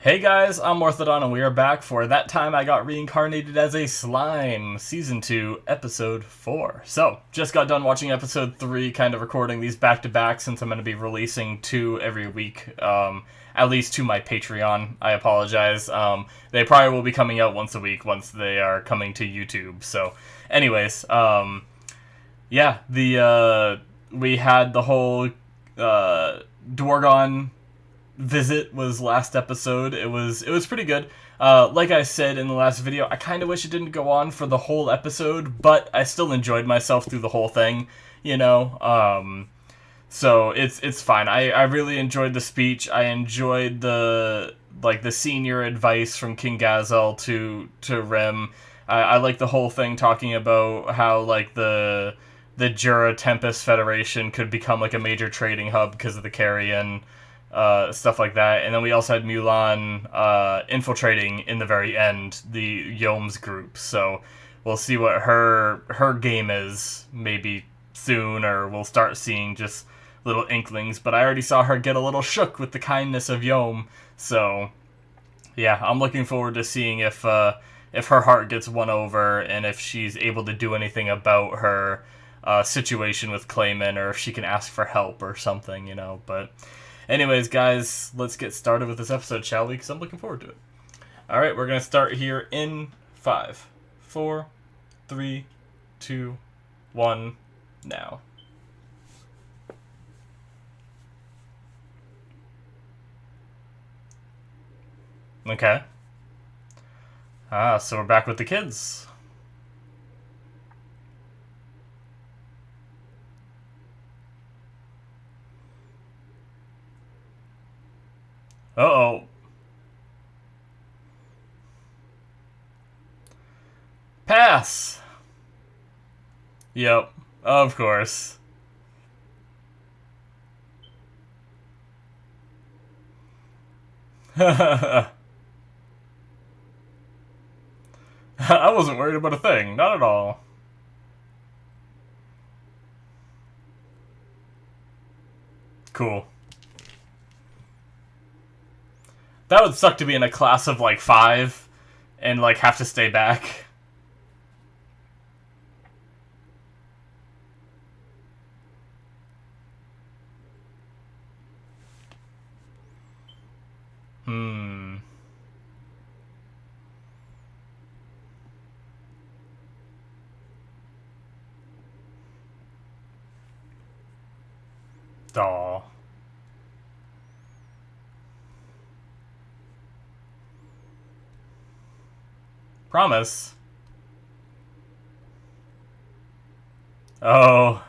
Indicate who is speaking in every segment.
Speaker 1: Hey guys, I'm Morthadon and we are back for That Time I Got Reincarnated as a Slime, Season 2, Episode 4. So, just got done watching Episode 3, kind of recording these back-to-back since I'm going to be releasing 2 every week, at least to my Patreon. I apologize. They probably will be coming out once a week once they are coming to YouTube. So, anyways, yeah, we had the whole Dwargon visit was last episode. It was pretty good. Like I said in the last video, I kind of wish it didn't go on for the whole episode, but I still enjoyed myself through the whole thing, you know. So it's fine. I really enjoyed the speech. I enjoyed the senior advice from King Gazel to Rim. I like the whole thing talking about how like the Jura Tempest Federation could become like a major trading hub because of the Carrion. Stuff like that. And then we also had Mulan infiltrating in the very end the Yomes group. So we'll see what her game is maybe soon, or we'll start seeing just little inklings. But I already saw her get a little shook with the kindness of Yom. So yeah, I'm looking forward to seeing if her heart gets won over and if she's able to do anything about her situation with Clayman, or if she can ask for help or something, you know. But anyways, guys, let's get started with this episode, shall we? Because I'm looking forward to it. Alright, we're going to start here in 5, 4, 3, 2, 1, now. Okay. So we're back with the kids. Uh-oh. Pass! Yep, of course. I wasn't worried about a thing, not at all. Cool. That would suck to be in a class of, like, 5 and, like, have to stay back. Aw. Promise. Oh.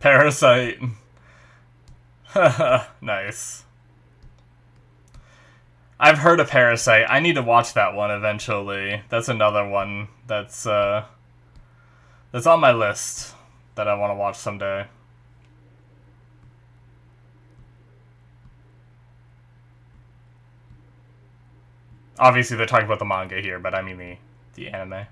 Speaker 1: Parasite. Nice. I've heard of Parasite. I need to watch that one eventually. That's another one that's on my list that I want to watch someday. Obviously, they're talking about the manga here, but I mean the anime.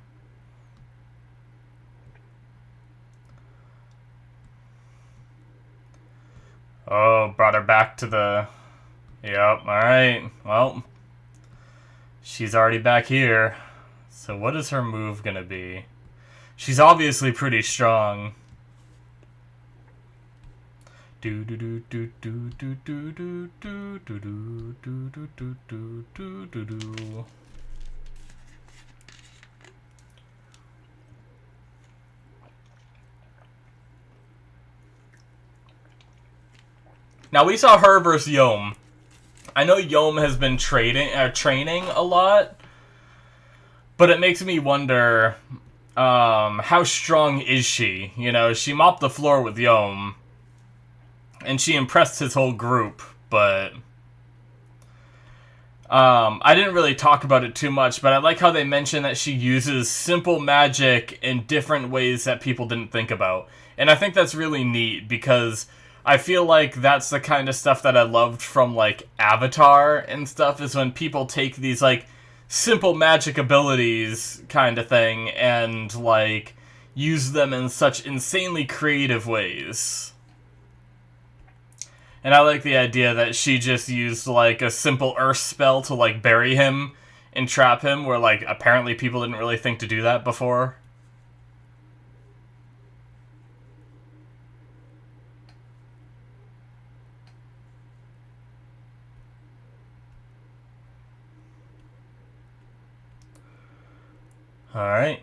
Speaker 1: Oh, brought her back to the... Yep, alright. Well, she's already back here. So what is her move gonna be? She's obviously pretty strong. Do do do do do do do do do do do do do do do do do. Now we saw her versus Yom. I know Yom has been training a lot, but it makes me wonder how strong is she? You know, she mopped the floor with Yom. And she impressed his whole group, but I didn't really talk about it too much, but I like how they mention that she uses simple magic in different ways that people didn't think about. And I think that's really neat, because I feel like that's the kind of stuff that I loved from, like, Avatar and stuff, is when people take these, like, simple magic abilities kind of thing and, like, use them in such insanely creative ways. And I like the idea that she just used, like, a simple earth spell to, like, bury him and trap him, where, like, apparently people didn't really think to do that before. Alright.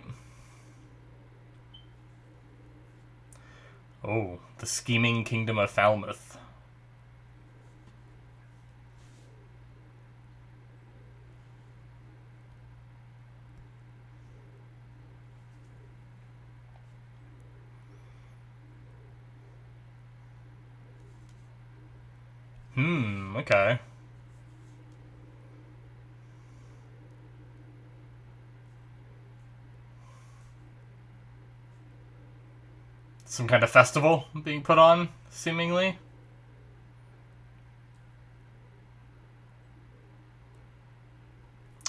Speaker 1: Oh, the scheming kingdom of Falmouth. Okay. Some kind of festival being put on, seemingly.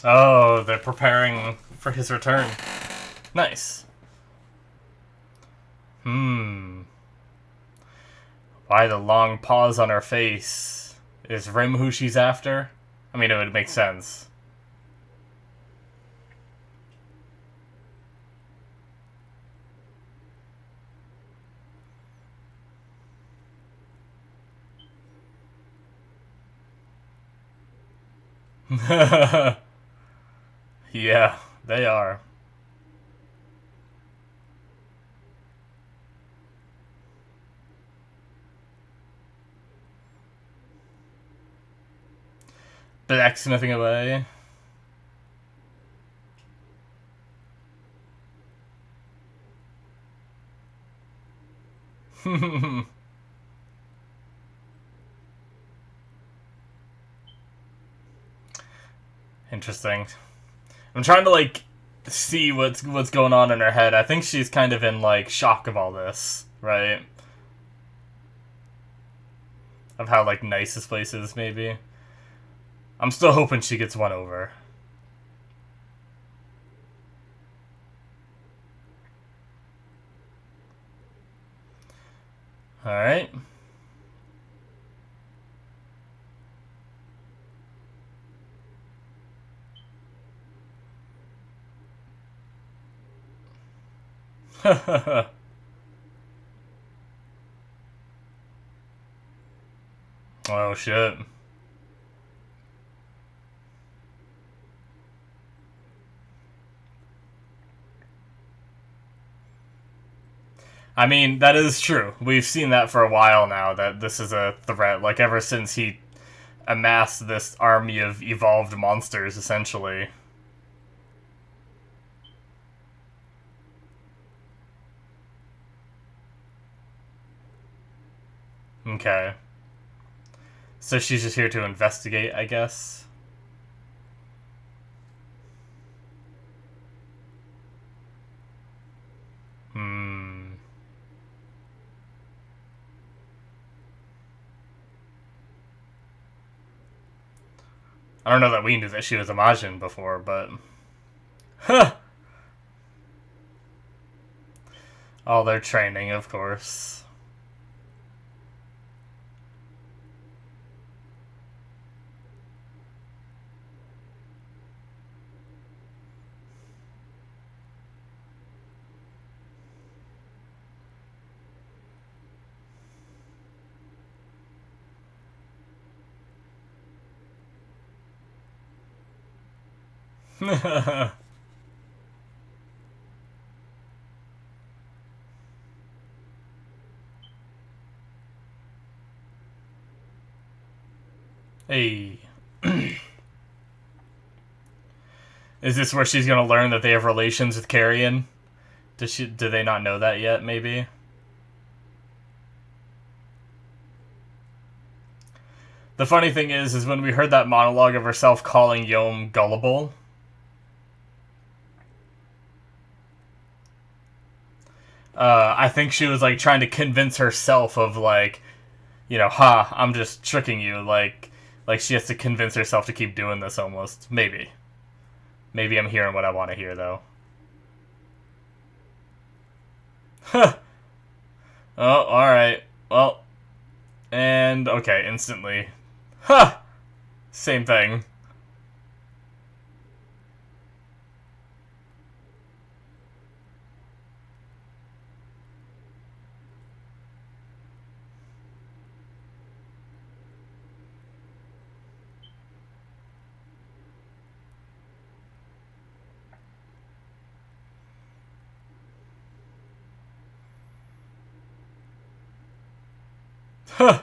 Speaker 1: Oh, they're preparing for his return. Nice. Why the long pause on her face? Is Rim who she's after? I mean, it would make sense. Yeah, they are. But X nothing away. Interesting. I'm trying to, like, see what's going on in her head. I think she's kind of in, like, shock of all this, right? Of how, like, nice this place is, maybe. I'm still hoping she gets one over. Alright. Oh, shit. I mean, that is true. We've seen that for a while now, that this is a threat. Like, ever since he amassed this army of evolved monsters, essentially. Okay. So she's just here to investigate, I guess? I don't know that we knew that she was a Majin before, but... Huh! All their training, of course. Hey. Is this where she's gonna learn that they have relations with Carrion? Do they not know that yet, maybe? The funny thing is when we heard that monologue of herself calling Yom gullible, I think she was, like, trying to convince herself of, like, you know, I'm just tricking you, like she has to convince herself to keep doing this, almost. Maybe. Maybe I'm hearing what I want to hear, though. Huh. Oh, alright. Well, And, okay, instantly. Huh! Same thing. Huh!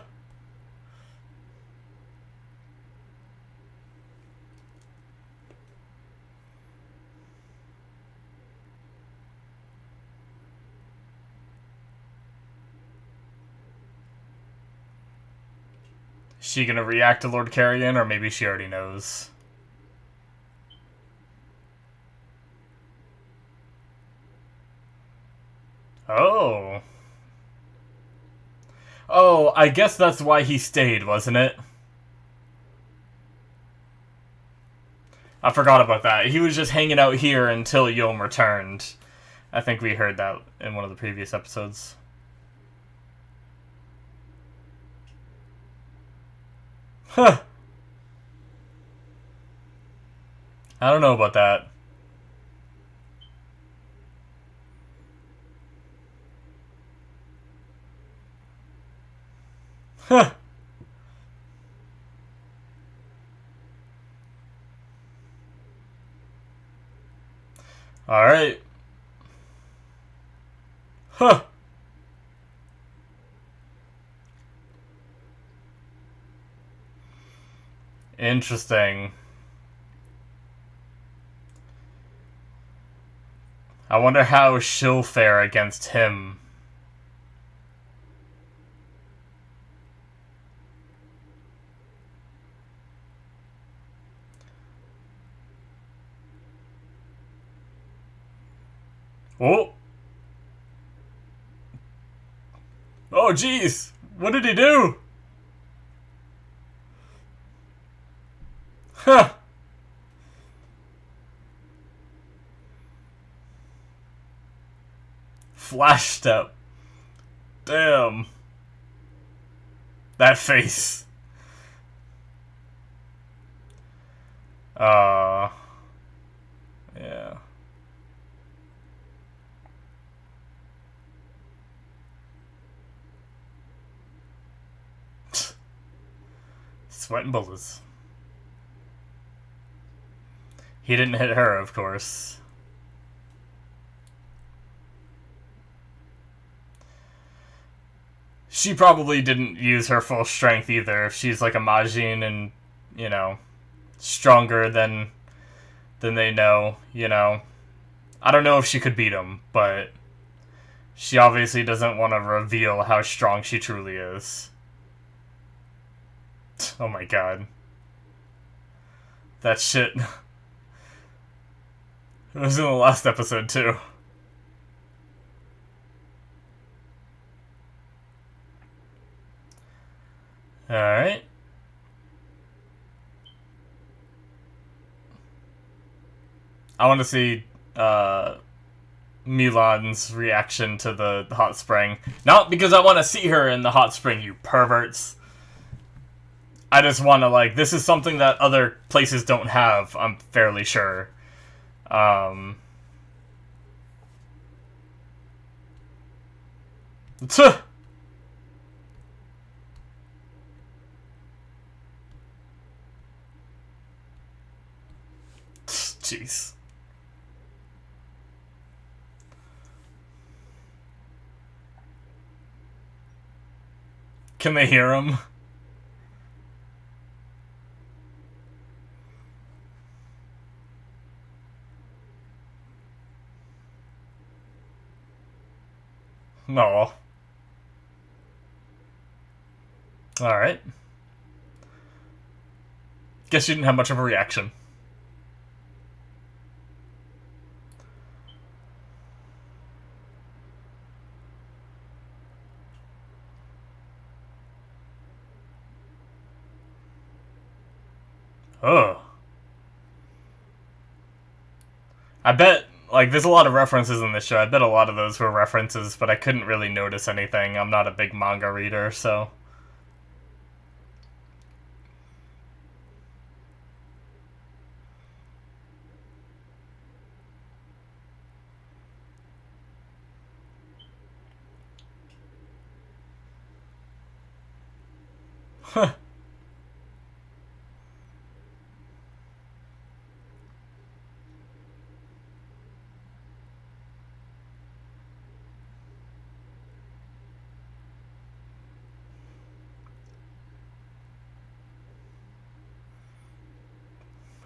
Speaker 1: Is she gonna react to Lord Carrion, or maybe she already knows? Oh. Oh, I guess that's why he stayed, wasn't it? I forgot about that. He was just hanging out here until Yom returned. I think we heard that in one of the previous episodes. Huh. I don't know about that. Huh. Alright. Huh. Interesting. I wonder how she'll fare against him. Oh! Oh, jeez! What did he do? Huh! Flash step. Damn. That face. Yeah. Sweating bullets. He didn't hit her, of course. She probably didn't use her full strength either. If she's like a Majin and, you know, stronger than they know, you know. I don't know if she could beat him, but she obviously doesn't want to reveal how strong she truly is. Oh my god. That shit. It was in the last episode, too. Alright. I want to see Milan's reaction to the hot spring. Not because I want to see her in the hot spring, you perverts. I just want to, like, this is something that other places don't have, I'm fairly sure. Jeez. Can they hear him? No. Alright. Guess you didn't have much of a reaction. Oh. I bet, like, there's a lot of references in this show. I bet a lot of those were references, but I couldn't really notice anything. I'm not a big manga reader, so...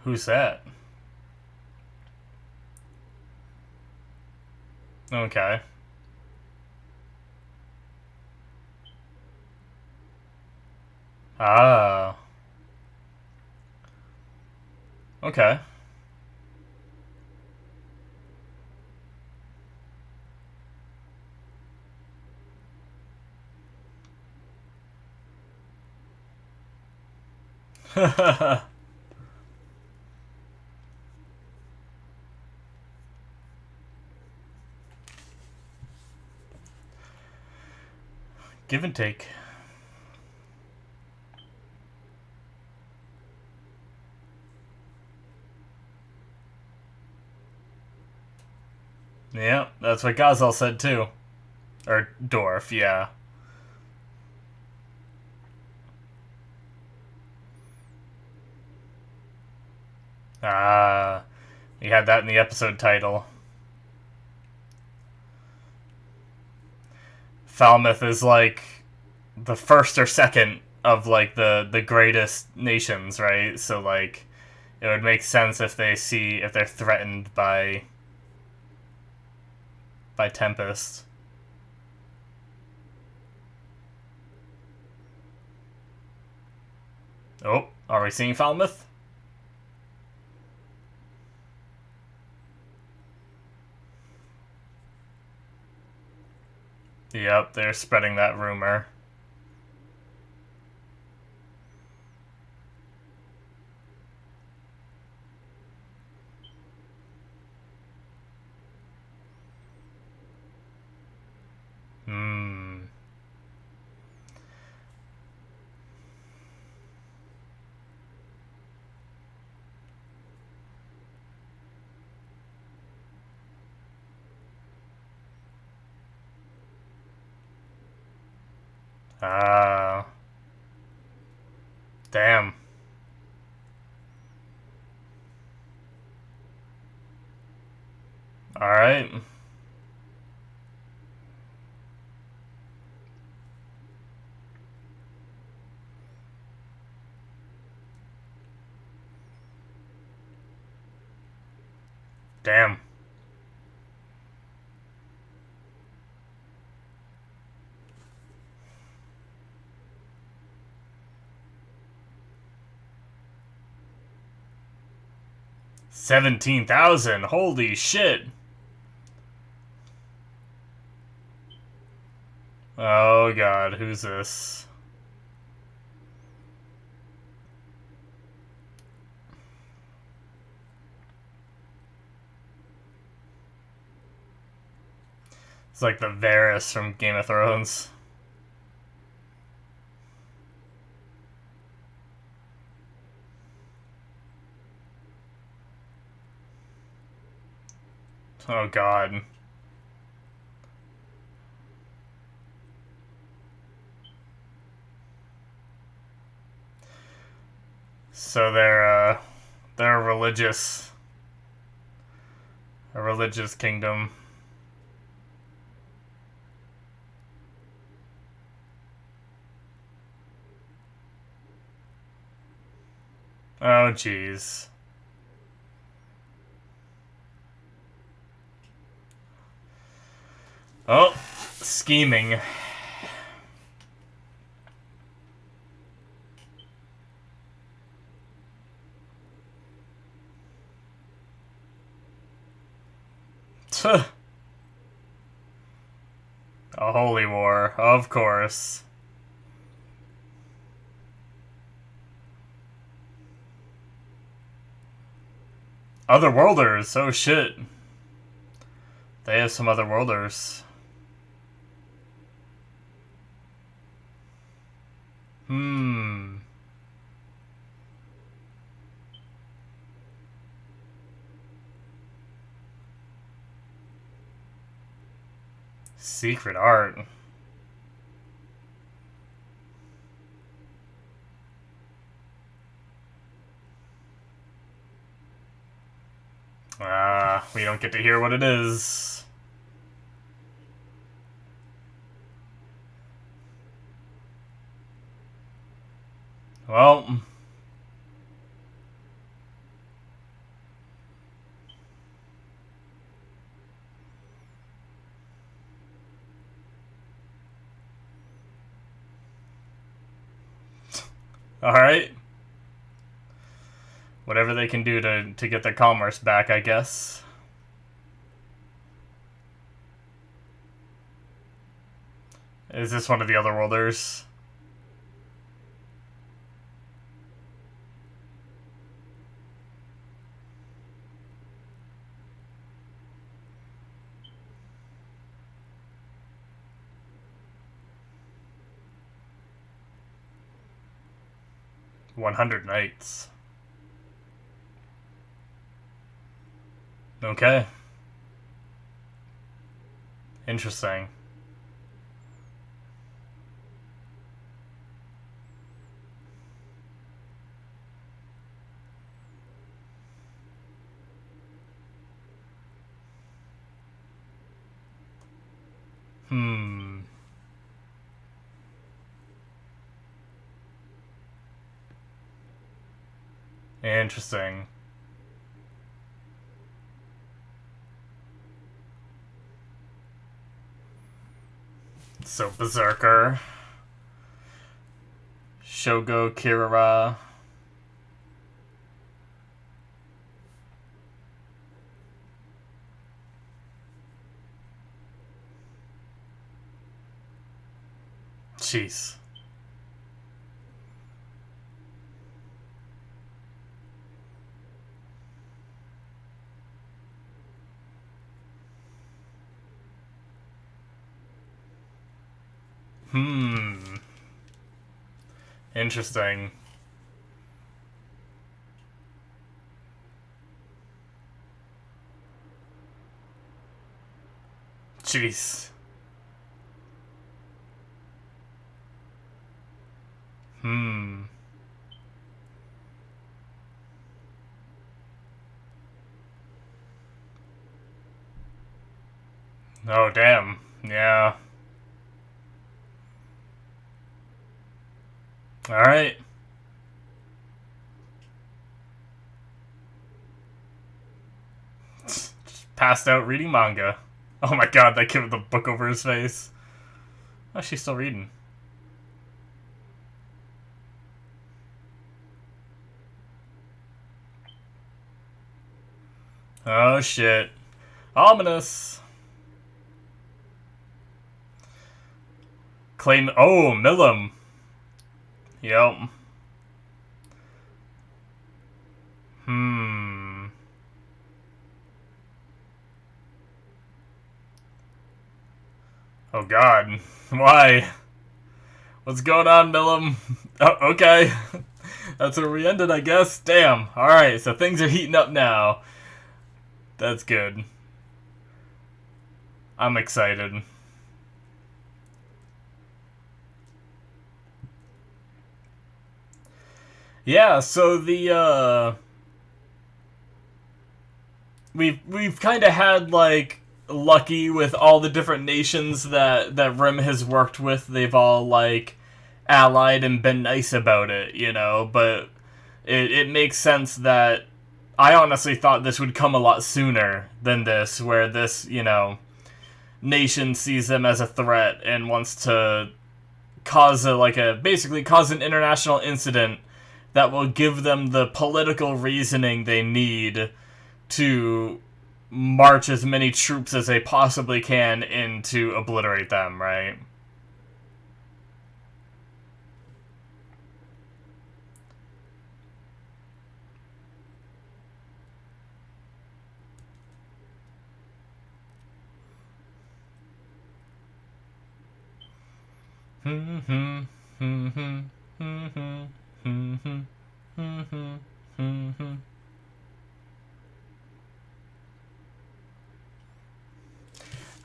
Speaker 1: Who's that? Okay. Ah. Okay. Give and take. Yeah, that's what Gazal said too. Or Dorf, yeah. Ah, we had that in the episode title. Falmouth is like the first or second of like the greatest nations, right? So like it would make sense if they're threatened by Tempest. Oh, are we seeing Falmouth? Yep, they're spreading that rumor. Hmm. Ah. Damn. Alright. Damn. $17,000. Holy shit. Oh god, who's this? It's like the Varys from Game of Thrones. Oh god. So they're a religious kingdom. Oh jeez. Oh, scheming. A holy war, of course. Otherworlders, oh shit. They have some otherworlders. Hmm. Secret art. We don't get to hear what it is. Well... Alright. Whatever they can do to get their commerce back, I guess. Is this one of the otherworlders? "100 nights." Okay. Interesting. Interesting. So, Berserker. Shogo Kirara. Jeez. Interesting. Jeez. Oh, damn. Yeah. Alright. Just passed out reading manga. Oh my god, that kid with the book over his face. Oh, she's still reading. Oh shit. Ominous. Claim. Oh, Millum. Yep. Oh god. Why? What's going on, Millum? Oh, okay. That's where we ended, I guess. Damn. Alright, so things are heating up now. That's good. I'm excited. Yeah, so the we've kind of had like lucky with all the different nations that Rim has worked with. They've all like allied and been nice about it, you know, but it makes sense that I honestly thought this would come a lot sooner than this, where this, you know, nation sees them as a threat and wants to cause basically cause an international incident that will give them the political reasoning they need to march as many troops as they possibly can in to obliterate them, right?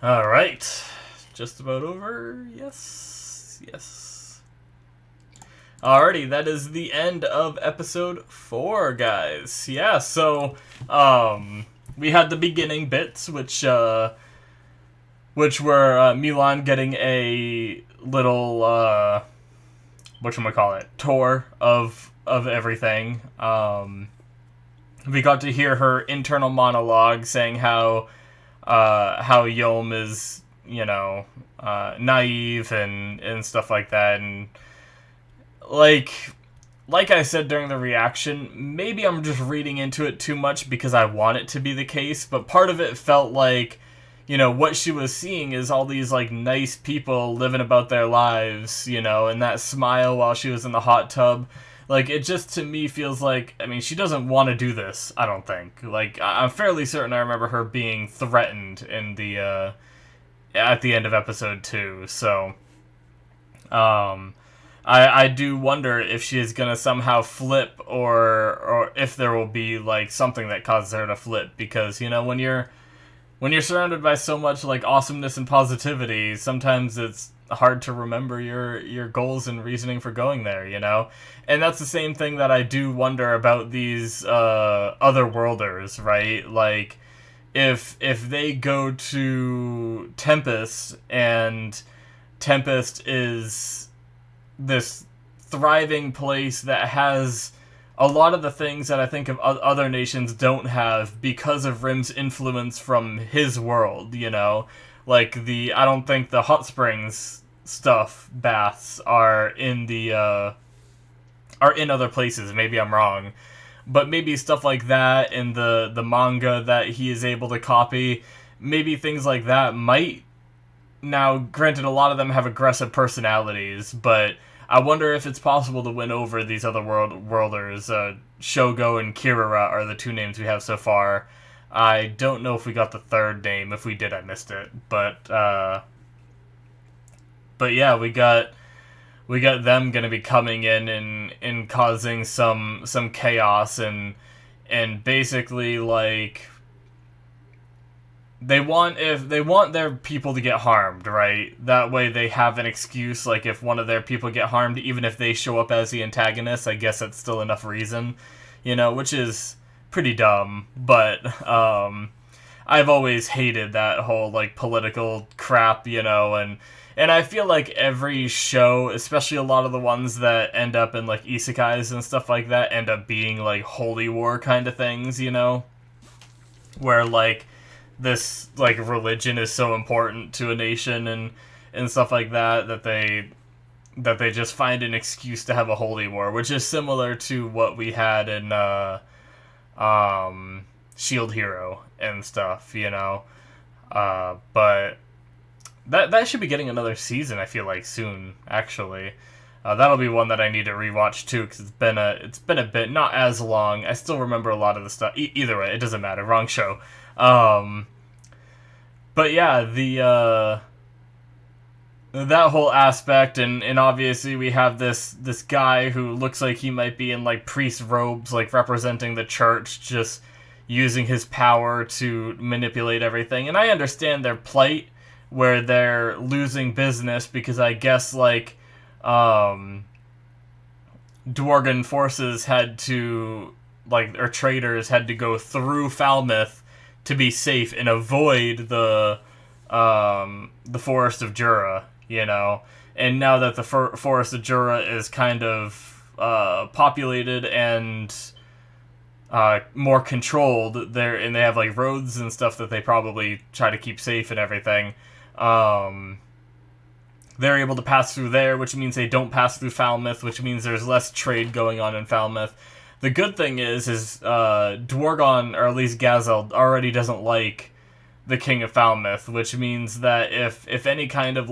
Speaker 1: Alright. Just about over? Yes. Yes. Alrighty, that is the end of episode 4, guys. Yeah, so, we had the beginning bits, which were Milan getting a little whatchamacallit, tour of everything. We got to hear her internal monologue saying how Yom is, naive and stuff like that, and like I said during the reaction, maybe I'm just reading into it too much because I want it to be the case, but part of it felt like, what she was seeing is all these, nice people living about their lives, and that smile while she was in the hot tub. It just, to me, feels like, she doesn't want to do this, I don't think. I'm fairly certain I remember her being threatened in the, at the end of episode 2, so, I do wonder if she is going to somehow flip, or if there will be, something that causes her to flip, because, when you're surrounded by so much, awesomeness and positivity, sometimes it's hard to remember your goals and reasoning for going there, And that's the same thing that I do wonder about these otherworlders, right? If they go to Tempest, and Tempest is this thriving place that has a lot of the things that I think of other nations don't have because of Rim's influence from his world, I don't think the hot springs stuff baths are in other places. Maybe I'm wrong, but maybe stuff like that in the manga that he is able to copy, maybe things like that might. Now, granted, a lot of them have aggressive personalities, but I wonder if it's possible to win over these other worlders. Shogo and Kirara are the 2 names we have so far. I don't know if we got the 3rd name. If we did, I missed it. But yeah, we got them going to be coming in and causing some chaos, and basically they want their people to get harmed, right? That way they have an excuse, if one of their people get harmed, even if they show up as the antagonist, I guess that's still enough reason, which is pretty dumb, but I've always hated that whole political crap, and I feel like every show, especially a lot of the ones that end up in isekais and stuff like that, end up being holy war kind of things, where this religion is so important to a nation and stuff like that they just find an excuse to have a holy war, which is similar to what we had in Shield Hero and stuff, but that should be getting another season, I feel like, soon, actually. That'll be one that I need to rewatch too, because it's been a bit, not as long. I still remember a lot of the stuff. Either way, it doesn't matter. Wrong show. But yeah, that whole aspect, and obviously we have this guy who looks like he might be in priest robes, representing the church, just using his power to manipulate everything. And I understand their plight, where they're losing business because I guess Dwarven forces had to or traders had to go through Falmouth to be safe and avoid the Forest of Jura, and now that the Forest of Jura is kind of populated and more controlled there, and they have roads and stuff that they probably try to keep safe and everything. They're able to pass through there, which means they don't pass through Falmouth, which means there's less trade going on in Falmouth. The good thing is Dwargon, or at least Gazel, already doesn't like the King of Falmouth, which means that if any kind of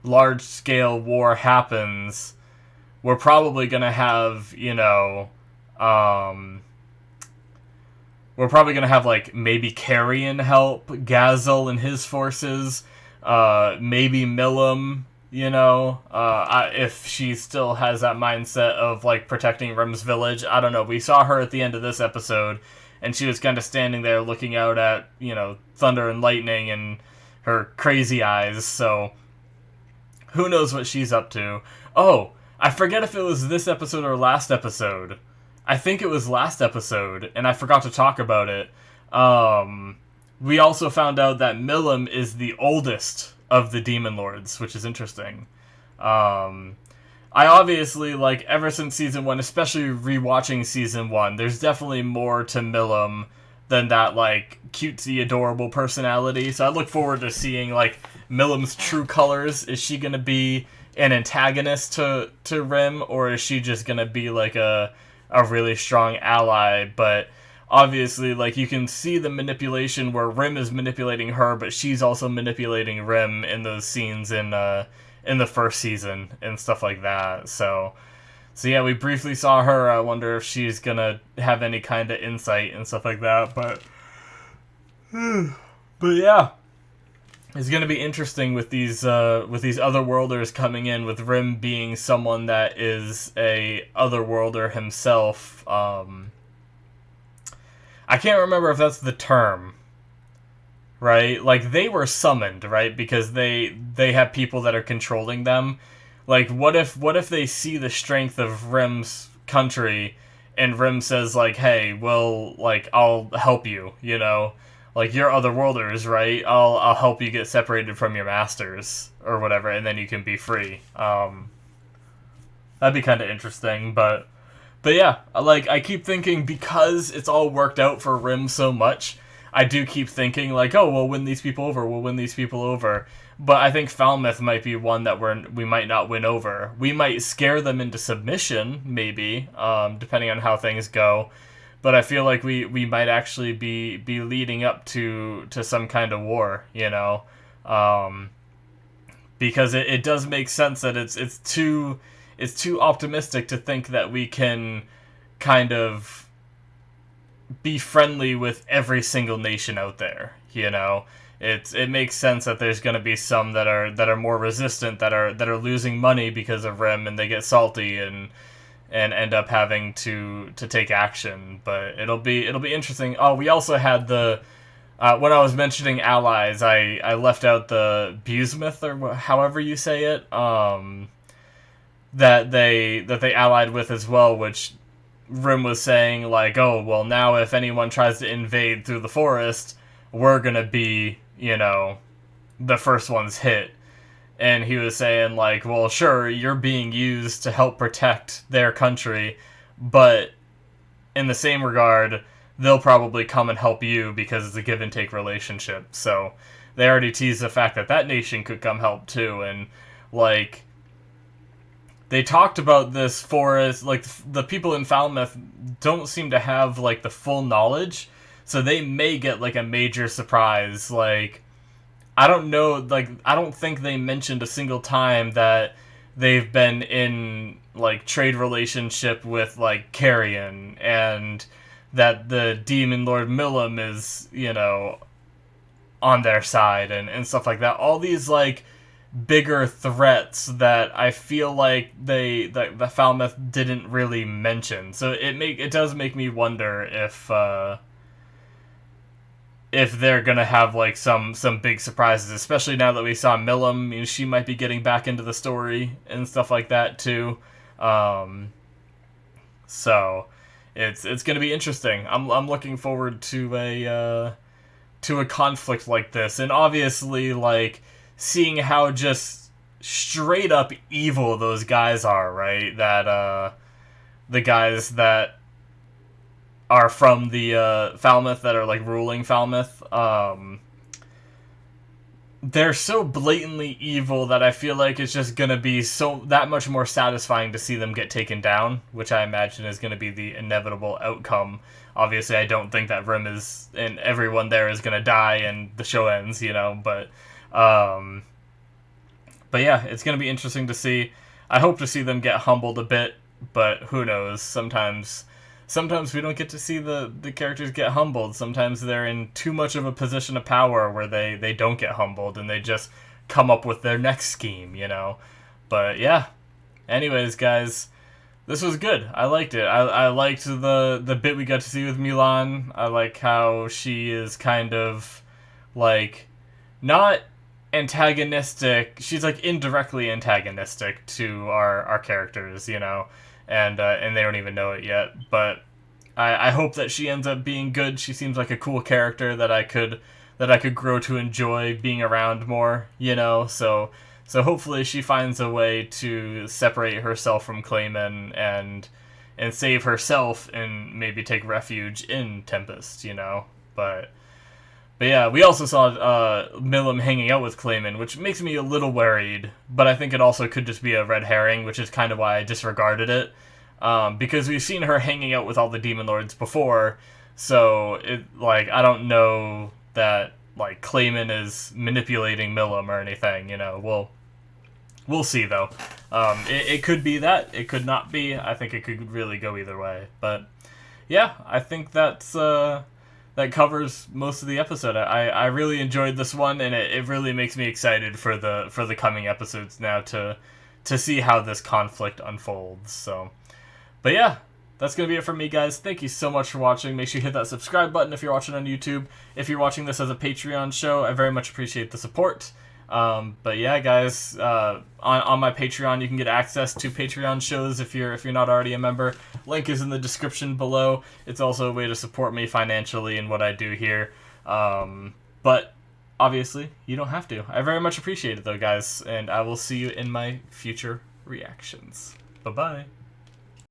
Speaker 1: large-scale war happens, we're probably gonna have, we're probably gonna have maybe Carrion help Gazel and his forces, maybe Milim, if she still has that mindset of protecting Rim's village. I don't know. We saw her at the end of this episode, and she was kind of standing there looking out at thunder and lightning and her crazy eyes. So who knows what she's up to? Oh, I forget if it was this episode or last episode. I think it was last episode, and I forgot to talk about it. We also found out that Milim is the oldest of the Demon Lords, which is interesting. I obviously, like, ever since Season 1, especially rewatching Season 1, there's definitely more to Milim than that, like, cutesy, adorable personality. So I look forward to seeing, like, Milim's true colors. Is she going to be an antagonist to Rim, or is she just going to be, like, a really strong ally? But obviously, like, you can see the manipulation where Rim is manipulating her, but she's also manipulating Rim in those scenes in the first season and stuff like that. So yeah, we briefly saw her. I wonder if she's gonna have any kind of insight and stuff like that. But yeah, it's gonna be interesting with these otherworlders coming in, with Rim being someone that is a otherworlder himself. I can't remember if that's the term. Right? Like, they were summoned, right? Because they have people that are controlling them. Like, what if they see the strength of Rim's country, and Rim says, like, hey, well, like, I'll help you, you know? Like, you're otherworlders, right? I'll help you get separated from your masters, or whatever, and then you can be free. That'd be kind of interesting, but yeah, like, I keep thinking, because it's all worked out for Rim so much, I do keep thinking, like, oh, we'll win these people over, But I think Falmouth might be one that we might not win over. We might scare them into submission, maybe, depending on how things go. But I feel like we might actually be leading up to some kind of war, you know? Because it does make sense that it's too optimistic to think that we can kind of be friendly with every single nation out there, you know? It makes sense that there's going to be some that are more resistant, that are losing money because of Rim, and they get salty and end up having to take action. But it'll be interesting. Oh, we also had the when I was mentioning allies, I left out the Busmith, or however you say it, that they allied with as well, which Rim was saying, like, oh, well, now if anyone tries to invade through the forest, we're gonna be, you know, the first ones hit. And he was saying, like, well, sure, you're being used to help protect their country, but in the same regard, they'll probably come and help you because it's a give and take relationship. So they already teased the fact that nation could come help too, and, like, they talked about this forest, like, the people in Falmouth don't seem to have, like, the full knowledge, so they may get, like, a major surprise. Like, I don't know, like, I don't think they mentioned a single time that they've been in, like, trade relationship with, like, Carrion, and that the Demon Lord Milim is, you know, on their side, and stuff like that. All these, like, bigger threats that I feel like the Falmouth didn't really mention. So it does make me wonder if they're gonna have, like, some big surprises, especially now that we saw Milim. You know, she might be getting back into the story and stuff like that too. So it's gonna be interesting. I'm looking forward to a conflict like this, and obviously, like, seeing how just straight up evil those guys are, right? That the guys that are from the Falmouth, that are, like, ruling Falmouth, they're so blatantly evil that I feel like it's just gonna be that much more satisfying to see them get taken down, which I imagine is gonna be the inevitable outcome. Obviously, I don't think that Rim and everyone there is gonna die and the show ends, you know, but yeah, it's gonna be interesting to see. I hope to see them get humbled a bit, but who knows? Sometimes we don't get to see the characters get humbled. Sometimes they're in too much of a position of power where they don't get humbled and they just come up with their next scheme, you know? But yeah. Anyways, guys, this was good. I liked it. I liked the bit we got to see with Mulan. I like how she is kind of, like, not antagonistic. She's, like, indirectly antagonistic to our characters, you know, and they don't even know it yet. But I hope that she ends up being good. She seems like a cool character that I could grow to enjoy being around more, you know. So hopefully she finds a way to separate herself from Clayman and save herself and maybe take refuge in Tempest, you know. But yeah, we also saw Milim hanging out with Clayman, which makes me a little worried, but I think it also could just be a red herring, which is kind of why I disregarded it. Because we've seen her hanging out with all the Demon Lords before, so I don't know that like Clayman is manipulating Milim or anything, you know. We'll see though. It could be that, it could not be. I think it could really go either way. But yeah, I think that covers most of the episode. I really enjoyed this one, and it really makes me excited for the coming episodes now to see how this conflict unfolds. So. But yeah, that's going to be it for me, guys. Thank you so much for watching. Make sure you hit that subscribe button if you're watching on YouTube. If you're watching this as a Patreon show, I very much appreciate the support. But yeah, guys, on my Patreon, you can get access to Patreon shows if you're not already a member. Link is in the description below. It's also a way to support me financially in what I do here. But obviously, you don't have to. I very much appreciate it, though, guys. And I will see you in my future reactions. Bye-bye.